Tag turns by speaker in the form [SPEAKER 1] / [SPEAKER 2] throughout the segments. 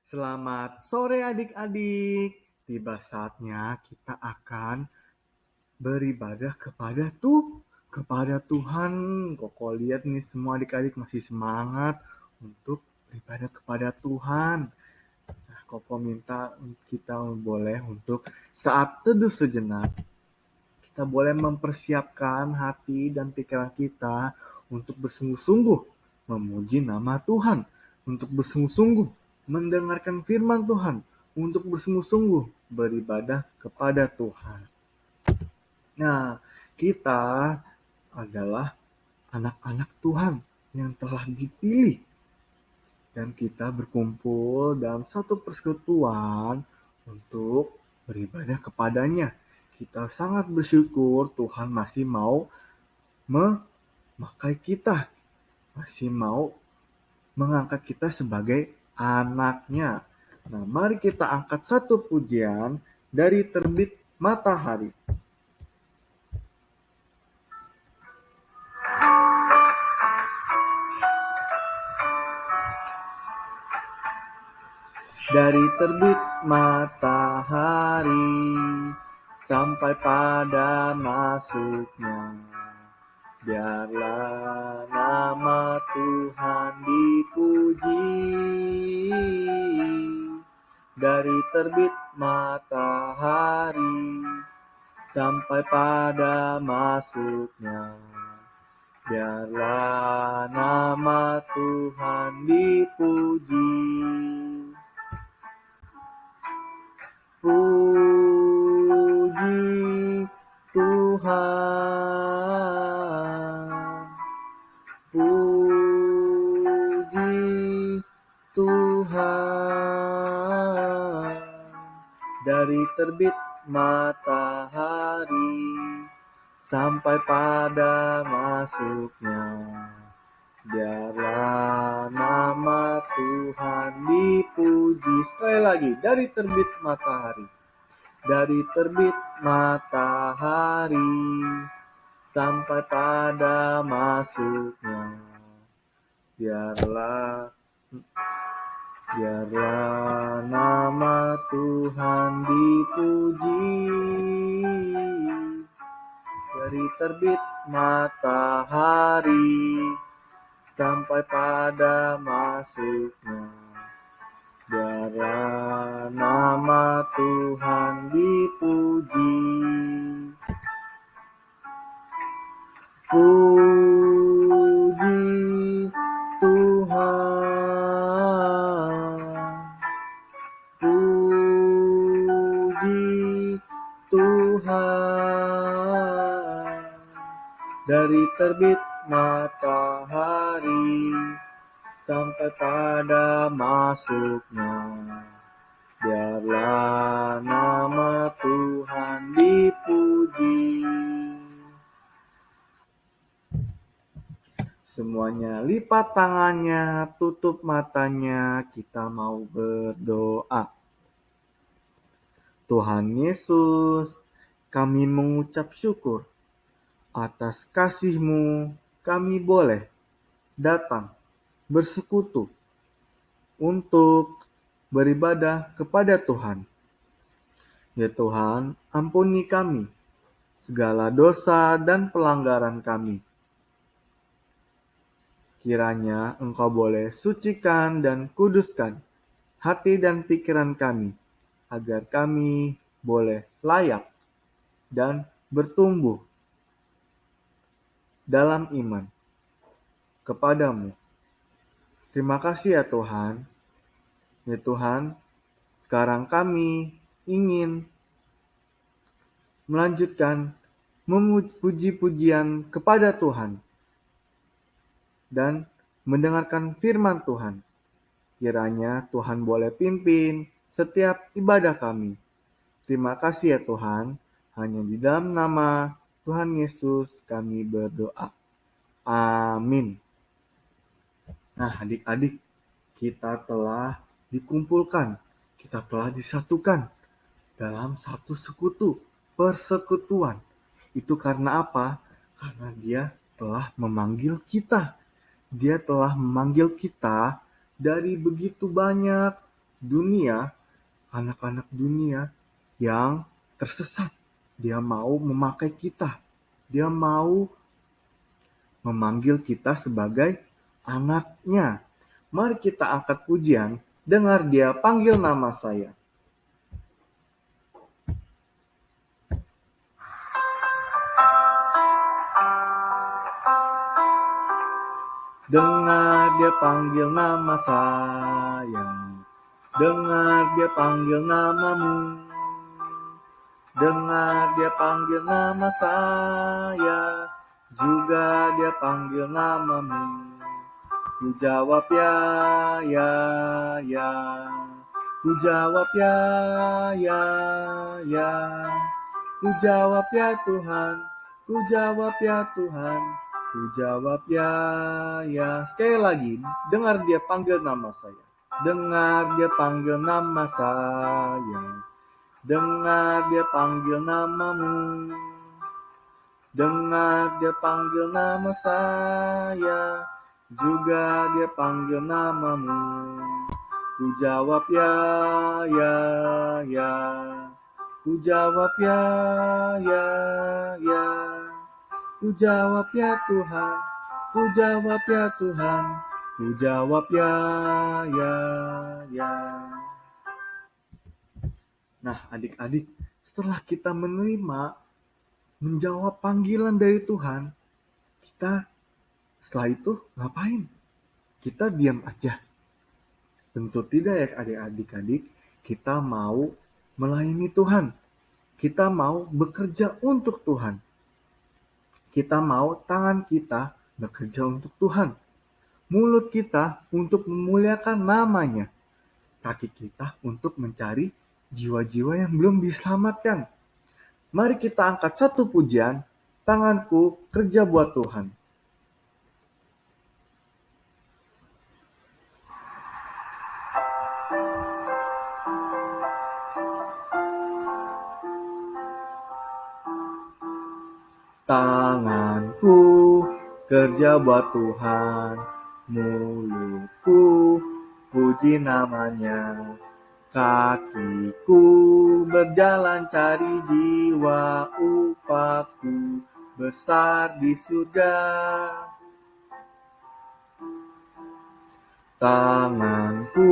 [SPEAKER 1] Selamat sore adik-adik. Tiba saatnya kita akan beribadah kepada Tuhan. Koko lihat nih semua adik-adik masih semangat untuk beribadah kepada Tuhan. Nah, Koko minta kita boleh untuk saat teduh sejenak, kita boleh mempersiapkan hati dan pikiran kita untuk bersungguh-sungguh memuji nama Tuhan, untuk bersungguh-sungguh mendengarkan firman Tuhan, untuk bersungguh-sungguh beribadah kepada Tuhan. Nah, kita adalah anak-anak Tuhan yang telah dipilih, dan kita berkumpul dalam satu persekutuan untuk beribadah kepadanya. Kita sangat bersyukur Tuhan masih mau memakai kita, masih mau mengangkat kita sebagai anaknya. Nah, mari kita angkat satu pujian dari Terbit Matahari. Dari terbit matahari sampai pada masuknya, biarlah nama Tuhan dipuji. Dari terbit matahari sampai pada masuknya, biarlah nama Tuhan dipuji. Puji Tuhan, puji Tuhan. Dari terbit matahari sampai pada masuknya, biarlah nama Tuhan dipuji. Sekali lagi, dari terbit matahari. Dari terbit matahari sampai pada masuknya, biarlah nama Tuhan dipuji. Dari terbit matahari sampai pada masuknya, biarlah nama Tuhan dipuji. Puji Tuhan, puji Tuhan. Dari terbit matahari sampai pada masuknya, biarlah nama Tuhan dipuji. Semuanya lipat tangannya, tutup matanya, kita mau berdoa. Tuhan Yesus, kami mengucap syukur atas kasih-Mu. Kami boleh datang bersekutu untuk beribadah kepada Tuhan. Ya Tuhan, ampuni kami segala dosa dan pelanggaran kami. Kiranya Engkau boleh sucikan dan kuduskan hati dan pikiran kami, agar kami boleh layak dan bertumbuh dalam iman kepadamu. Terima kasih ya Tuhan. Ya Tuhan, sekarang kami ingin melanjutkan memuji-pujian kepada Tuhan dan mendengarkan firman Tuhan. Kiranya Tuhan boleh pimpin setiap ibadah kami. Terima kasih ya Tuhan. Hanya di dalam nama Tuhan Yesus kami berdoa. Amin. Nah adik-adik, kita telah dikumpulkan. Kita telah disatukan dalam satu sekutu, persekutuan. Itu karena apa? Karena Dia telah memanggil kita. Dia telah memanggil kita dari begitu banyak dunia, anak-anak dunia yang tersesat. Dia mau memakai kita. Dia mau memanggil kita sebagai anaknya. Mari kita angkat pujian, dengar dia panggil nama saya. Dengar dia panggil nama saya. Dengar dia panggil namamu. Dengar dia panggil nama saya. Juga dia panggil namamu. Ku jawab ya, ya, ya. Ku jawab ya, ya, ya. Ku jawab ya Tuhan. Ku jawab ya Tuhan. Ku jawab ya, ya. Sekali lagi, dengar dia panggil nama saya. Dengar dia panggil nama saya. Dengar dia panggil namamu. Dengar dia panggil nama saya. Juga dia panggil namamu. Ku jawab ya, ya, ya. Ku jawab ya, ya, ya. Ku jawab ya Tuhan. Ku jawab ya Tuhan. Ku jawab ya, ya, ya. Nah, adik-adik, setelah kita menjawab panggilan dari Tuhan, kita setelah itu ngapain? Kita diam aja. Tentu tidak ya adik-adik, kita mau melayani Tuhan. Kita mau bekerja untuk Tuhan. Kita mau tangan kita bekerja untuk Tuhan. Mulut kita untuk memuliakan namanya. Kaki kita untuk mencari jiwa-jiwa yang belum diselamatkan. Mari kita angkat satu pujian, tanganku kerja buat Tuhan. Tanganku kerja buat Tuhan, mulutku puji namanya, kakiku berjalan cari jiwa, upahku besar di surga. Tanganku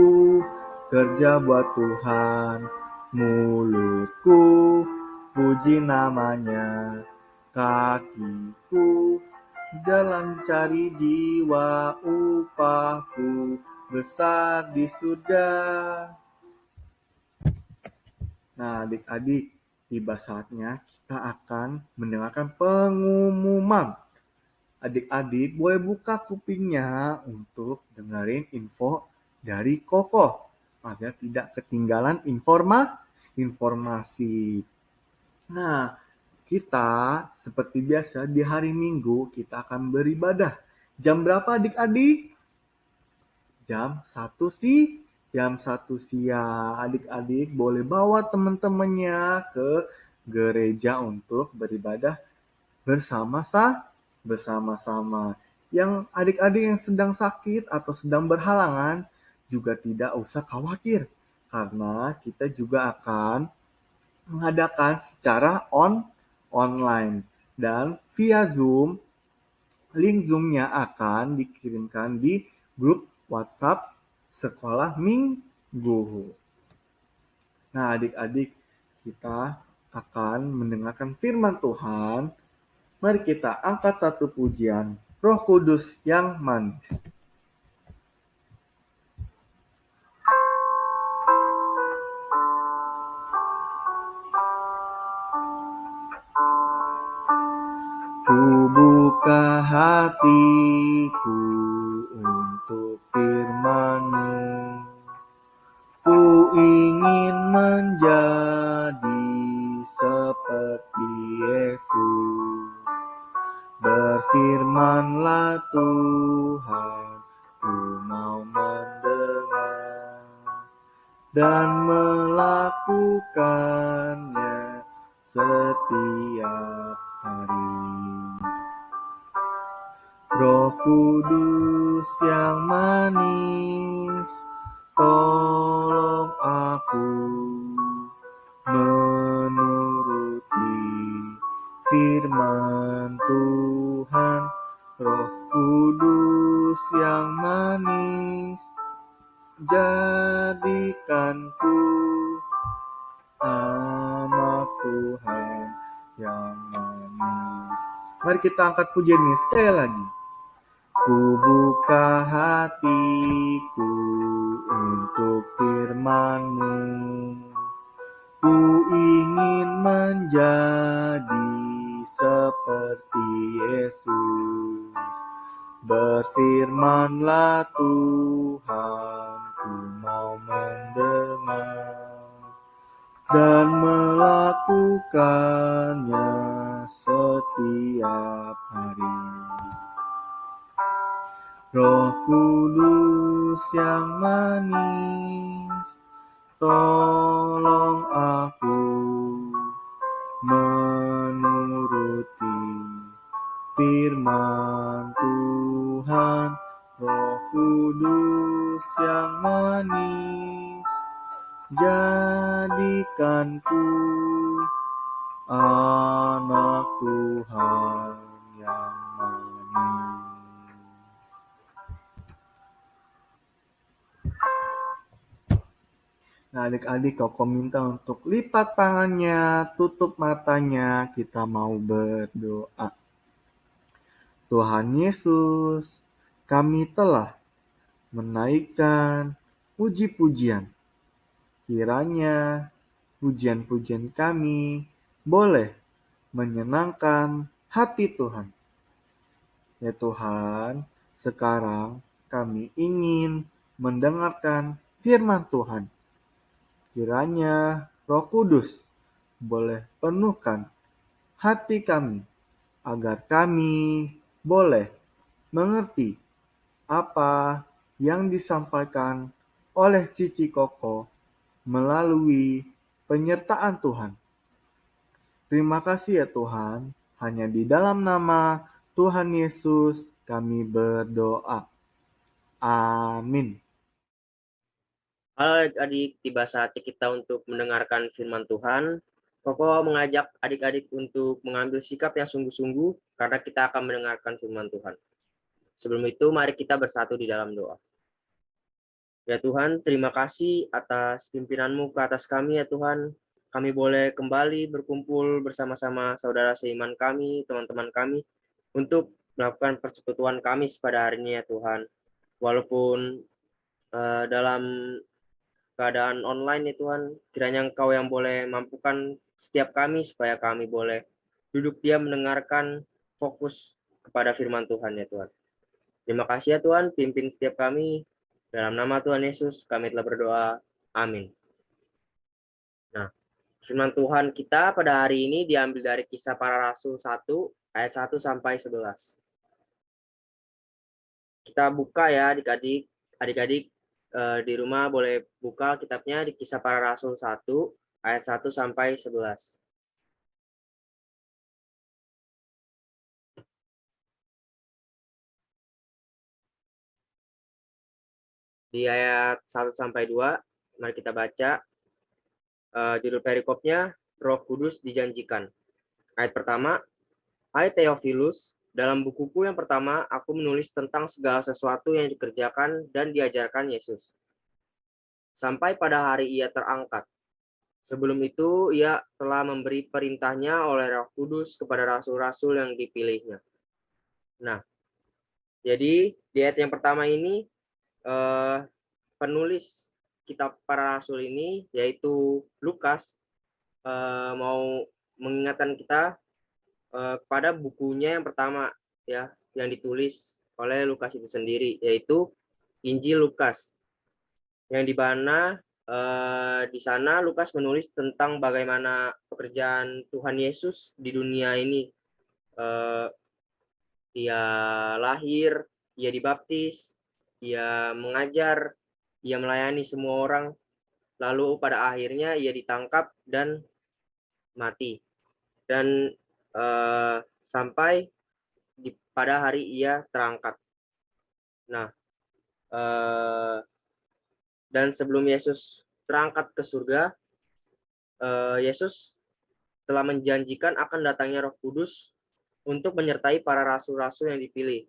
[SPEAKER 1] kerja buat Tuhan, mulutku puji namanya, kakiku jalan cari jiwa, upahku besar di surga. Nah, adik-adik, tiba saatnya kita akan mendengarkan pengumuman. Adik-adik boleh buka kupingnya untuk dengerin info dari Koko agar tidak ketinggalan informasi. Nah, kita seperti biasa di hari Minggu kita akan beribadah. Jam berapa adik-adik? Jam 1 siang. Adik-adik boleh bawa teman-temannya ke gereja untuk beribadah bersama-sama. Yang adik-adik yang sedang sakit atau sedang berhalangan juga tidak usah khawatir. Karena kita juga akan mengadakan secara online dan via Zoom. Link Zoom-nya akan dikirimkan di grup WhatsApp sekolah minggu. Nah, adik-adik, kita akan mendengarkan firman Tuhan. Mari kita angkat satu pujian, Roh Kudus yang manis. Ku buka hatiku untuk firman-Mu. Ku ingin menjadi seperti Yesus. Berfirmanlah Tuhan, ku mau mendengar dan melakukannya setiap hari. Roh Kudus yang manis, tolong firman Tuhan, Roh Kudus yang manis, jadikanku anak Tuhan yang manis. Mari kita angkat pujian ini sekali lagi. Ku buka hatiku untuk firman-Mu. Ku ingin menjadi seperti Yesus. Berfirmanlah Tuhan, ku mau mendengar dan melakukannya setiap hari. Roh Kudus yang manis, tolong aku menuruti firman Tuhan. Roh Kudus yang manis, jadikanku anak Tuhan yang manis. Nah, adik-adik, Koko minta untuk lipat tangannya, tutup matanya, kita mau berdoa. Tuhan Yesus, kami telah menaikkan puji-pujian. Kiranya pujian-pujian kami boleh menyenangkan hati Tuhan. Ya Tuhan, sekarang kami ingin mendengarkan firman Tuhan. Kiranya Roh Kudus boleh penuhkan hati kami, agar kami boleh mengerti apa yang disampaikan oleh Cici Koko melalui penyertaan Tuhan. Terima kasih ya Tuhan, hanya di dalam nama Tuhan Yesus kami berdoa. Amin.
[SPEAKER 2] Halo adik-adik, tiba saatnya kita untuk mendengarkan firman Tuhan. Koko mengajak adik-adik untuk mengambil sikap yang sungguh-sungguh karena kita akan mendengarkan firman Tuhan. Sebelum itu, mari kita bersatu di dalam doa. Ya Tuhan, terima kasih atas pimpinan-Mu ke atas kami ya Tuhan. Kami boleh kembali berkumpul bersama-sama saudara seiman kami, teman-teman kami, untuk melakukan persekutuan kami pada hari ini ya Tuhan. Walaupun dalam keadaan online ya Tuhan, kiranya Engkau yang boleh mampukan setiap kami supaya kami boleh duduk diam mendengarkan fokus kepada firman Tuhan ya Tuhan. Terima kasih ya Tuhan, pimpin setiap kami. Dalam nama Tuhan Yesus kami telah berdoa. Amin. Nah, firman Tuhan kita pada hari ini diambil dari Kisah Para Rasul 1 ayat 1 sampai 11. Kita buka ya adik-adik. Adik-adik di rumah boleh buka kitabnya di Kisah Para Rasul 1 ayat 1 sampai 11. Di ayat 1 sampai 2, mari kita baca. Judul perikopnya, Roh Kudus dijanjikan. Ayat pertama, Hai Theophilus, dalam bukuku yang pertama, aku menulis tentang segala sesuatu yang dikerjakan dan diajarkan Yesus. Sampai pada hari ia terangkat. Sebelum itu, ia telah memberi perintahnya oleh Roh Kudus kepada rasul-rasul yang dipilihnya. Nah, jadi di ayat yang pertama ini, penulis kitab para rasul ini, yaitu Lukas, mau mengingatkan kita pada bukunya yang pertama, ya, yang ditulis oleh Lukas itu sendiri, yaitu Injil Lukas, yang di mana di sana Lukas menulis tentang bagaimana pekerjaan Tuhan Yesus di dunia ini. Ia lahir, ia dibaptis, ia mengajar, ia melayani semua orang, lalu pada akhirnya ia ditangkap dan mati. Dan sampai pada hari ia terangkat. Nah, dan sebelum Yesus terangkat ke surga, Yesus telah menjanjikan akan datangnya Roh Kudus untuk menyertai para rasul-rasul yang dipilih,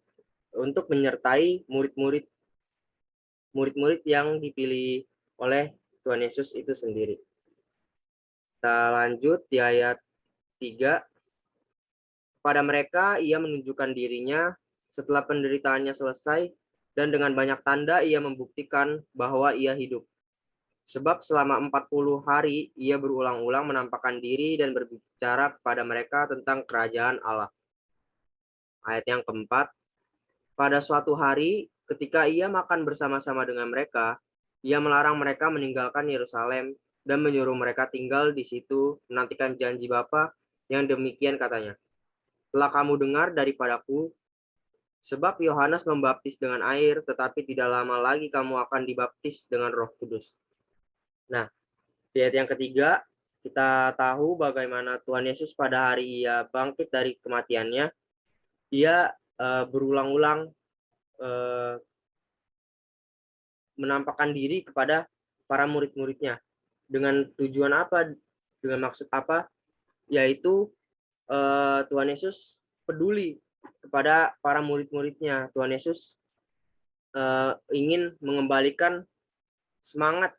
[SPEAKER 2] untuk menyertai murid-murid yang dipilih oleh Tuhan Yesus itu sendiri. Kita lanjut di ayat 3. Pada mereka ia menunjukkan dirinya setelah penderitaannya selesai, dan dengan banyak tanda ia membuktikan bahwa ia hidup. Sebab selama 40 hari ia berulang-ulang menampakkan diri dan berbicara kepada mereka tentang kerajaan Allah. Ayat yang keempat, pada suatu hari ketika ia makan bersama-sama dengan mereka, ia melarang mereka meninggalkan Yerusalem dan menyuruh mereka tinggal di situ menantikan janji Bapa yang demikian katanya. Telah kamu dengar daripadaku, sebab Yohanes membaptis dengan air, tetapi tidak lama lagi kamu akan dibaptis dengan Roh Kudus. Nah, di ayat yang ketiga, kita tahu bagaimana Tuhan Yesus pada hari ia bangkit dari kematiannya, ia berulang-ulang menampakkan diri kepada para murid-muridnya. Dengan tujuan apa? Dengan maksud apa? Yaitu Tuhan Yesus peduli kepada para murid-muridnya. Tuhan Yesus ingin mengembalikan semangat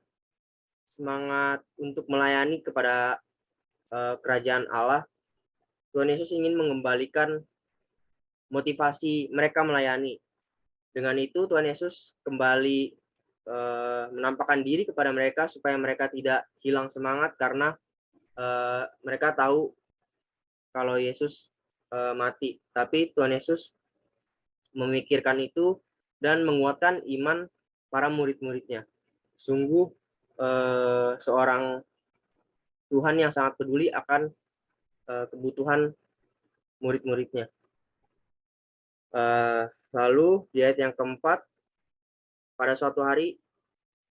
[SPEAKER 2] untuk melayani kepada kerajaan Allah. Tuhan Yesus ingin mengembalikan motivasi mereka melayani. Dengan itu Tuhan Yesus kembali menampakkan diri kepada mereka supaya mereka tidak hilang semangat, karena mereka tahu kalau Yesus mati. Tapi Tuhan Yesus memikirkan itu dan menguatkan iman para murid-muridnya. Sungguh seorang Tuhan yang sangat peduli akan kebutuhan murid-muridnya. Lalu di ayat yang keempat, pada suatu hari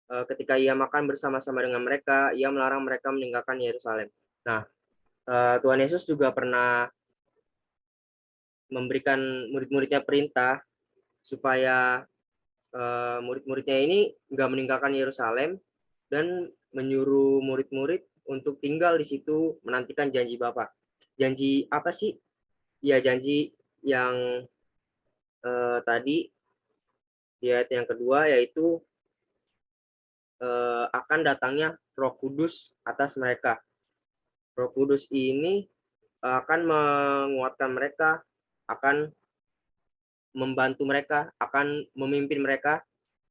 [SPEAKER 2] ketika ia makan bersama-sama dengan mereka, ia melarang mereka meninggalkan Yerusalem. Nah, Tuhan Yesus juga pernah memberikan murid-muridnya perintah supaya murid-muridnya ini nggak meninggalkan Yerusalem dan menyuruh murid-murid untuk tinggal di situ menantikan janji Bapa. Janji apa sih? Ya, janji yang tadi di ayat yang kedua, yaitu akan datangnya Roh Kudus atas mereka. Roh Kudus ini akan menguatkan mereka, akan membantu mereka, akan memimpin mereka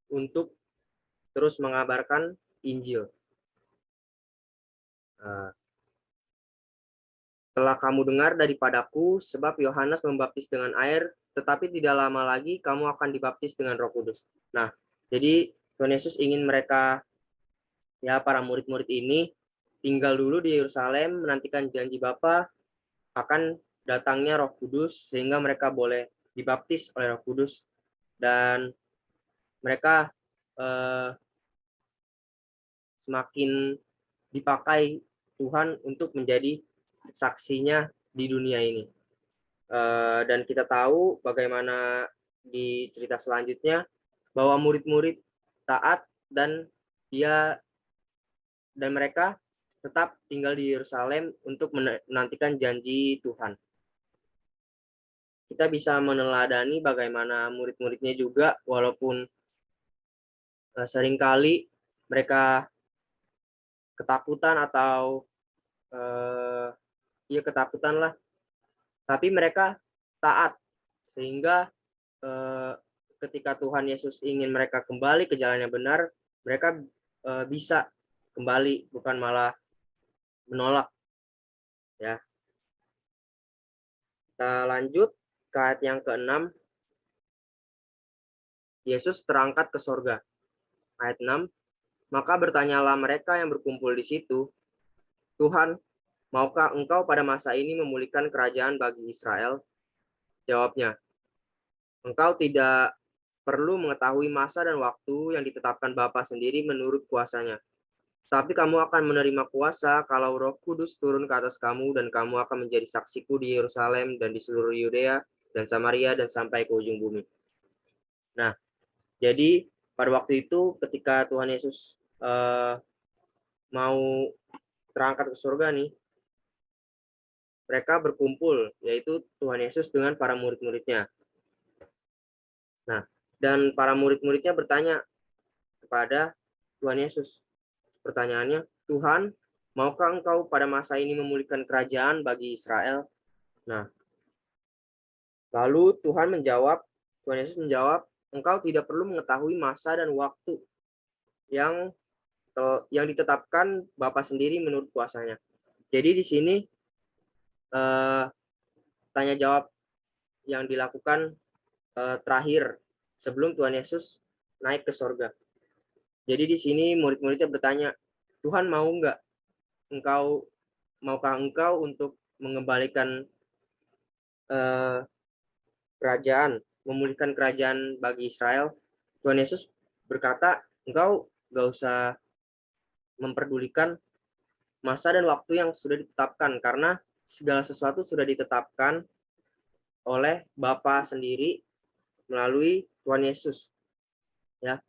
[SPEAKER 2] untuk terus mengabarkan Injil. Telah kamu dengar daripadaku, sebab Yohanes membaptis dengan air, tetapi tidak lama lagi kamu akan dibaptis dengan Roh Kudus. Nah, jadi Tuhan Yesus ingin mereka, ya para murid-murid ini, tinggal dulu di Yerusalem, menantikan janji Bapa akan datangnya Roh Kudus, sehingga mereka boleh dibaptis oleh Roh Kudus, dan mereka semakin dipakai Tuhan untuk menjadi saksinya di dunia ini. Dan kita tahu bagaimana di cerita selanjutnya bahwa murid-murid taat dan mereka tetap tinggal di Yerusalem untuk menantikan janji Tuhan. Kita bisa meneladani bagaimana murid-muridnya juga, walaupun seringkali mereka ketakutan atau ketakutan lah, tapi mereka taat, sehingga ketika Tuhan Yesus ingin mereka kembali ke jalan yang benar, mereka bisa kembali, bukan malah menolak. Ya, kita lanjut ke ayat yang ke-6. Yesus terangkat ke sorga. Ayat 6. Maka bertanyalah mereka yang berkumpul di situ, Tuhan, maukah engkau pada masa ini memulihkan kerajaan bagi Israel? Jawabnya, engkau tidak perlu mengetahui masa dan waktu yang ditetapkan Bapa sendiri menurut kuasanya. Tapi kamu akan menerima kuasa kalau Roh Kudus turun ke atas kamu, dan kamu akan menjadi saksiku di Yerusalem dan di seluruh Yudea dan Samaria dan sampai ke ujung bumi. Nah, jadi pada waktu itu ketika Tuhan Yesus mau terangkat ke surga nih, mereka berkumpul, yaitu Tuhan Yesus dengan para murid-muridnya. Nah, dan para murid-muridnya bertanya kepada Tuhan Yesus. Pertanyaannya, Tuhan, maukah engkau pada masa ini memulihkan kerajaan bagi Israel? Nah, lalu Tuhan Yesus menjawab, engkau tidak perlu mengetahui masa dan waktu yang ditetapkan Bapa sendiri menurut kuasanya. Jadi di sini tanya jawab yang dilakukan terakhir sebelum Tuhan Yesus naik ke sorga. Jadi di sini murid-muridnya bertanya, Tuhan maukah engkau untuk mengembalikan kerajaan, memulihkan kerajaan bagi Israel? Tuhan Yesus berkata, engkau gak usah memperdulikan masa dan waktu yang sudah ditetapkan, karena segala sesuatu sudah ditetapkan oleh Bapa sendiri melalui Tuhan Yesus. Ya,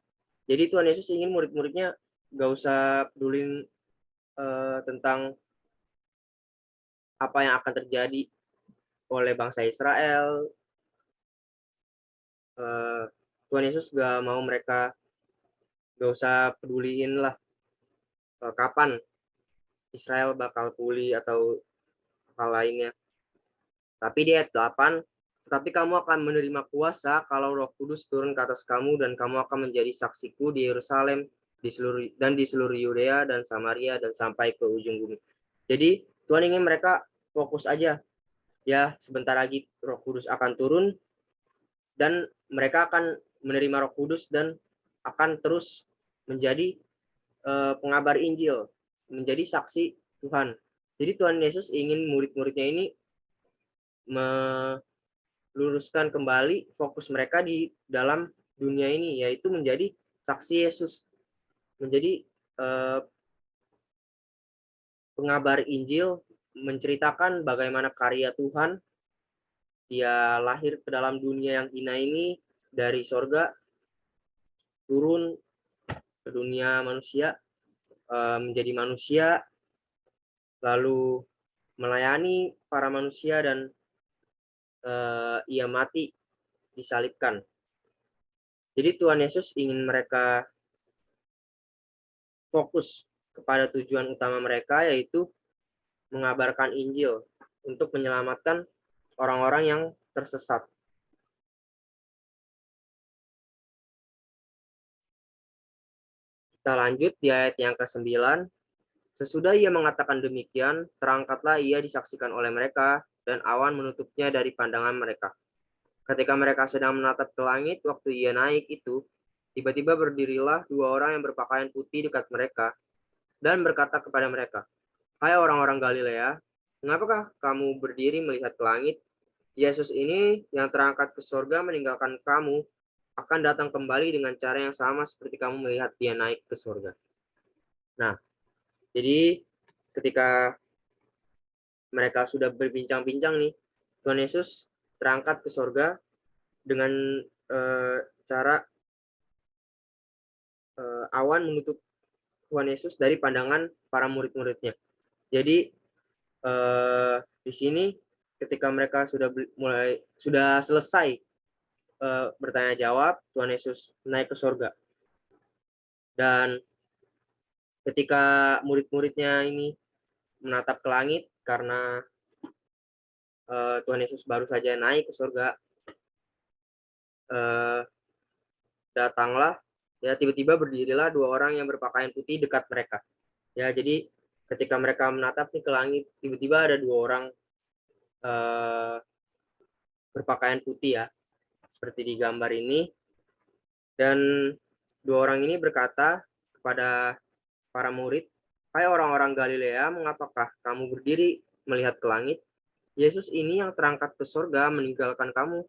[SPEAKER 2] jadi Tuhan Yesus ingin murid-muridnya gak usah pedulin tentang apa yang akan terjadi oleh bangsa Israel. Tuhan Yesus gak mau mereka gak usah peduliin lah kapan Israel bakal pulih atau hal lainnya. Tapi di ayat 8, tetapi kamu akan menerima kuasa kalau Roh Kudus turun ke atas kamu, dan kamu akan menjadi saksiku di Yerusalem, di seluruh Yudea dan Samaria dan sampai ke ujung bumi. Jadi Tuhan ingin mereka fokus aja. Ya, sebentar lagi Roh Kudus akan turun dan mereka akan menerima Roh Kudus dan akan terus menjadi pengabar Injil, menjadi saksi Tuhan. Jadi Tuhan Yesus ingin murid-muridnya ini meluruskan kembali fokus mereka di dalam dunia ini, yaitu menjadi saksi Yesus, menjadi pengabar Injil, menceritakan bagaimana karya Tuhan. Dia lahir ke dalam dunia yang hina ini dari sorga, turun ke dunia manusia, menjadi manusia, lalu melayani para manusia, dan ia mati disalibkan. Jadi Tuhan Yesus ingin mereka fokus kepada tujuan utama mereka, yaitu mengabarkan Injil untuk menyelamatkan orang-orang yang tersesat. Kita lanjut di ayat yang ke-9. Sesudah ia mengatakan demikian, terangkatlah ia disaksikan oleh mereka, dan awan menutupnya dari pandangan mereka. Ketika mereka sedang menatap ke langit, waktu ia naik itu, tiba-tiba berdirilah dua orang yang berpakaian putih dekat mereka, dan berkata kepada mereka, hai orang-orang Galilea, mengapakah kamu berdiri melihat ke langit? Yesus ini yang terangkat ke surga meninggalkan kamu, akan datang kembali dengan cara yang sama seperti kamu melihat dia naik ke surga. Nah, jadi ketika mereka sudah berbincang-bincang nih, Tuhan Yesus terangkat ke surga dengan cara awan menutup Tuhan Yesus dari pandangan para murid-muridnya. Jadi di sini ketika mereka sudah selesai bertanya jawab, Tuhan Yesus naik ke surga. Dan ketika murid-muridnya ini menatap ke langit karena Tuhan Yesus baru saja naik ke surga, datanglah, ya tiba-tiba berdirilah dua orang yang berpakaian putih dekat mereka. Ya, jadi ketika mereka menatap nih ke langit, tiba-tiba ada dua orang berpakaian putih ya, seperti di gambar ini. Dan dua orang ini berkata kepada para murid, hai orang-orang Galilea, mengapakah kamu berdiri melihat ke langit? Yesus ini yang terangkat ke surga meninggalkan kamu,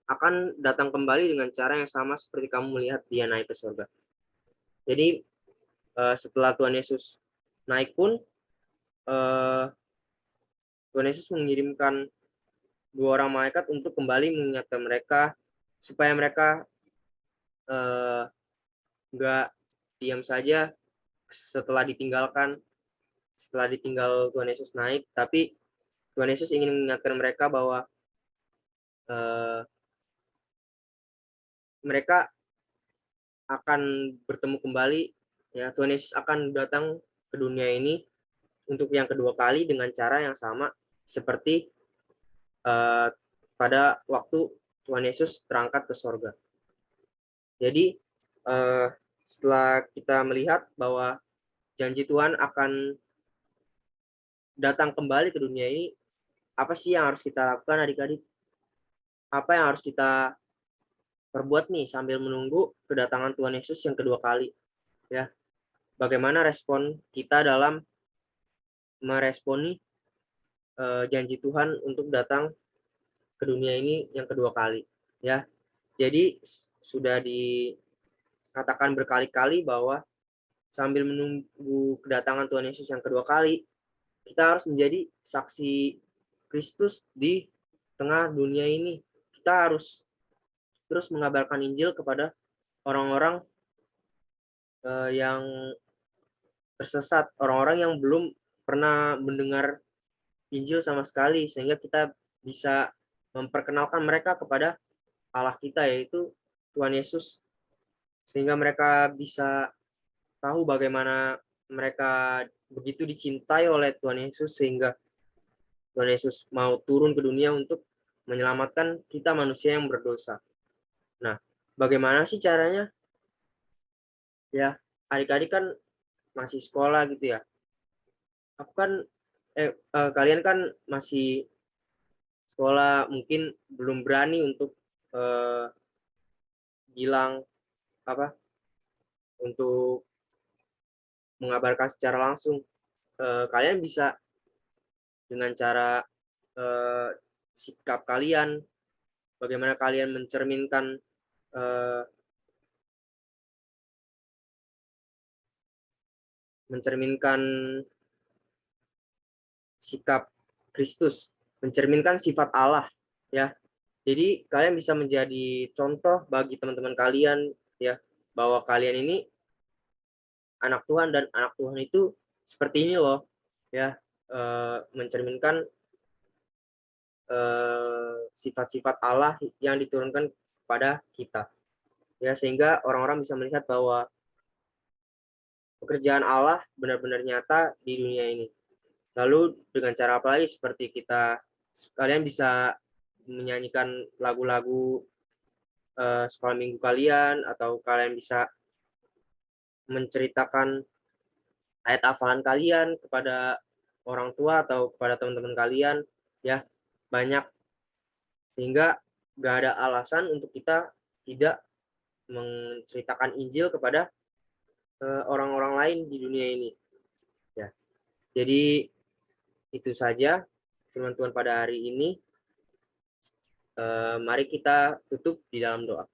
[SPEAKER 2] akan datang kembali dengan cara yang sama seperti kamu melihat dia naik ke surga. Jadi setelah Tuhan Yesus naik pun, Tuhan Yesus mengirimkan dua orang malaikat untuk kembali mengingatkan mereka supaya mereka nggak diam saja setelah ditinggal Tuhan Yesus naik, tapi Tuhan Yesus ingin mengingatkan mereka bahwa mereka akan bertemu kembali, ya. Tuhan Yesus akan datang ke dunia ini untuk yang kedua kali dengan cara yang sama seperti pada waktu Tuhan Yesus terangkat ke sorga. Jadi setelah kita melihat bahwa janji Tuhan akan datang kembali ke dunia ini, apa sih yang harus kita lakukan adik-adik? Apa yang harus kita perbuat nih sambil menunggu kedatangan Tuhan Yesus yang kedua kali, ya? Bagaimana respon kita dalam meresponi janji Tuhan untuk datang ke dunia ini yang kedua kali, ya. Jadi sudah dikatakan berkali-kali bahwa sambil menunggu kedatangan Tuhan Yesus yang kedua kali, kita harus menjadi saksi Kristus di tengah dunia ini. Kita harus terus mengabarkan Injil kepada orang-orang yang tersesat, orang-orang yang belum pernah mendengar Injil sama sekali, sehingga kita bisa memperkenalkan mereka kepada Allah kita, yaitu Tuhan Yesus, sehingga mereka bisa tahu bagaimana mereka begitu dicintai oleh Tuhan Yesus, sehingga Tuhan Yesus mau turun ke dunia untuk menyelamatkan kita manusia yang berdosa. Nah, bagaimana sih caranya? Ya, adik-adik kan masih sekolah gitu ya. Aku kan, kalian kan masih sekolah, mungkin belum berani untuk bilang apa, untuk mengabarkan secara langsung. Kalian bisa dengan cara sikap kalian, bagaimana kalian mencerminkan mencerminkan sikap Kristus, mencerminkan sifat Allah, ya. Jadi kalian bisa menjadi contoh bagi teman-teman kalian, ya, bahwa kalian ini anak Tuhan, dan anak Tuhan itu seperti ini loh, ya, mencerminkan sifat-sifat Allah yang diturunkan kepada kita, ya, sehingga orang-orang bisa melihat bahwa pekerjaan Allah benar-benar nyata di dunia ini. Lalu dengan cara apa lagi? Seperti kalian bisa menyanyikan lagu-lagu sekolah minggu kalian, atau kalian bisa menceritakan ayat hafalan kalian kepada orang tua atau kepada teman-teman kalian, ya, banyak, sehingga nggak ada alasan untuk kita tidak menceritakan Injil kepada orang-orang lain di dunia ini, ya. Jadi itu saja firman Tuhan pada hari ini. Mari kita tutup di dalam doa.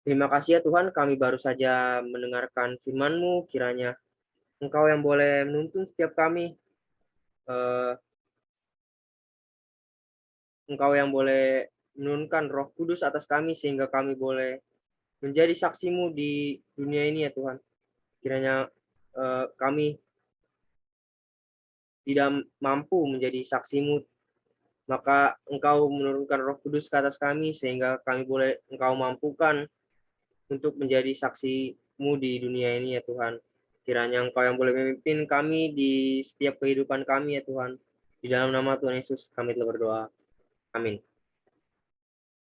[SPEAKER 2] Terima kasih ya Tuhan, kami baru saja mendengarkan firman-Mu. Kiranya Engkau yang boleh menuntun setiap kami, Engkau yang boleh menurunkan Roh Kudus atas kami, sehingga kami boleh menjadi saksi-Mu di dunia ini ya Tuhan. Kiranya kami tidak mampu menjadi saksi-Mu, maka Engkau menurunkan Roh Kudus ke atas kami, sehingga kami boleh Engkau mampukan untuk menjadi saksi-Mu di dunia ini ya Tuhan. Kiranya Engkau yang boleh memimpin kami di setiap kehidupan kami ya Tuhan. Di dalam nama Tuhan Yesus kami telah berdoa. Amin.